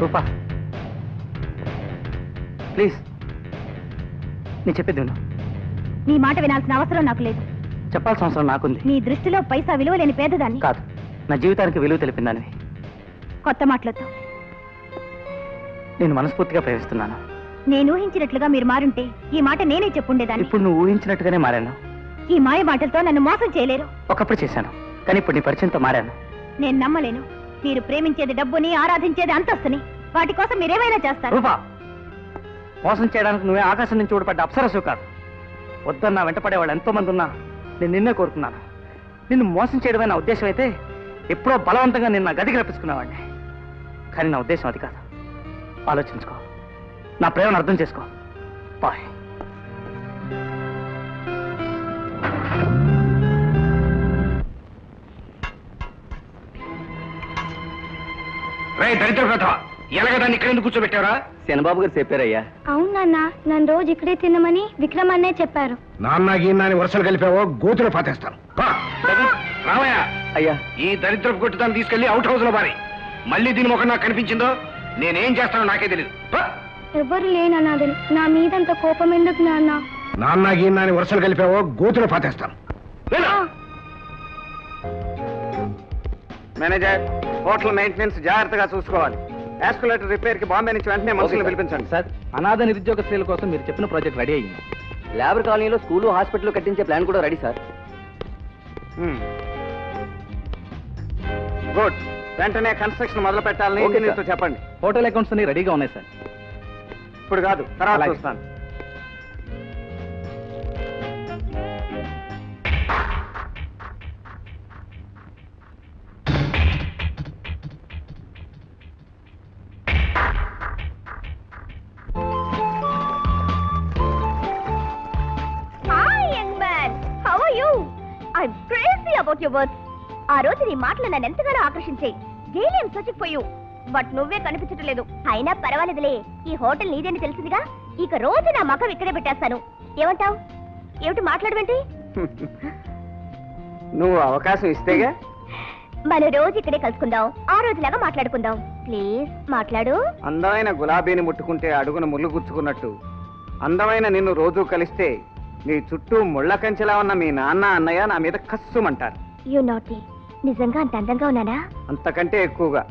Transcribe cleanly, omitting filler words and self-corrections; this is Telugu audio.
రూపా ప్లీజ్, నేను చెప్పేది విను. నీ మాట వినాల్సిన అవసరం నాకు లేదు. చెప్పాల్సిన అవసరం నాకుంది. నీ దృష్టిలో పైసా విలువ లేని పేదదాన్ని కాదు, నా జీవితానికి విలువ తెలిపిందానివి. కొత్త మాటలతో నేను మనస్ఫూర్తిగా ప్రేమిస్తున్నాను. నేను ఊహించినట్లుగా మీరు మారుంటే ఈ మాట నేనే చెప్పుండేదాన్ని. ఇప్పుడు నువ్వు ఊహించినట్టుగానే మారాను. ఈ మాయ మాటలతో నన్ను మోసం చేయలేరు. ఒకప్పుడు చేశాను, కానీ ఇప్పుడు నీ పరిచయంతో మారాను. నేను నమ్మలేను. మీరు ప్రేమించేది డబ్బుని, ఆరాధించేది అంతస్తుని. వాటి కోసం మీరేమైనా చేస్తారు. రూపా, మోసం చేయడానికి నువ్వే ఆకాశం నుంచి ఊడిపడ్డ అప్సరసు కాదు. వద్దన్నా వెంటపడే వాళ్ళు ఎంతో మంది ఉన్నా నేను నిన్నే కోరుకున్నాను. నిన్ను మోసం చేయడమే నా ఉద్దేశం అయితే ఎప్పుడో బలవంతంగా నిన్న గదికి రప్పించుకున్నావాడిని. కానీ నా ఉద్దేశం అది కాదు. ఆలోచించుకో, నా ప్రేమను అర్థం చేసుకో. బాయ్. దరిద్ర ప్రథ, ఎలాగదాన్ని ఇక్కడ ఎందుకు కూర్చోబెట్టారా? శనబాబు గారు చెప్పారయ్యా. అవును నాన్న, నన్ను రోజు ఇక్కడే తినమని విక్రమ్ అన్నే చెప్పారు. నాన్న గీన్నాని వరుసలు కలిపావో గోతులు పాతేస్తాను. రావయ్యా. అయ్యా, ఈ దరిద్రపు కొట్టుదాన్ని తీసుకెళ్లి అవుట్ హౌస్ లో బారి. మళ్ళీ దీని ముఖం నాకు కనిపించిందో నేనేం చేస్తానో నాకే తెలియదు. ఎవరు లేనన్నది నా మీదంత కోపం ఎందుకు నాన్న? నాన్న గీన్నాని వరుసలు కలిపావో గోతులు పాతేస్తాను. మేనేజర్, హోటల్ మెయింటెనెన్స్ జాగ్రత్తగా చూసుకోవాలి. యాస్కులేటర్ రిపేర్ కి బాంబే నుంచి వెంటనే మనుషులను పిలిపించండి. సార్, అనాథ నిరుద్యోగ స్త్రీల కోసం మీరు చెప్పిన ప్రాజెక్ట్ రెడీ అయ్యింది. లేబర్ కాలనీలో స్కూలు, హాస్పిటల్ కట్టించే ప్లాన్ కూడా రెడీ సార్. గుడ్. వెంటనే కన్స్ట్రక్షన్ మొదలు పెట్టాలని ఇంజనీర్తో చెప్పండి. హోటల్ అకౌంట్స్ అన్ని రెడీగా ఉన్నాయి సార్. ఇప్పుడు కాదు, తర్వాత చూస్తాను. ఆ రోజు నీ మాటలు నన్ను ఎంతగానో ఆకర్షించాయి. Daily I'm searching for you, but నువ్వే కనిపించటం లేదు. అయినా పర్వాలేదులే, ఈ హోటల్ నీదేని తెలిసిందిగా. ఇక రోజు నా మకం ఇక్కడే పెట్టేస్తాను. ఏమంటావు? ఏమిటి మాట్లాడవేంటి? నువ్వు అవకాశం ఇస్తేగా. మనం రోజు ఇక్కడే కలుసుకుందాం, ఆ రోజులాగా మాట్లాడుకుందాం. ప్లీజ్ మాట్లాడు. అందమైన గులాబీని ముట్టుకుంటే అడుగున ముళ్ళు గుచ్చుకున్నట్టు అందమైన నిన్ను రోజు కలిస్తే నీ చుట్టూ ముళ్ళ కంచెలా ఉన్న మీ నాన్న, అన్నయ్య నా మీద కస్సుమంటారు. You naughty. నిజంగా అంత అందంగా ఉన్నానా? అంతకంటే ఎక్కువగా.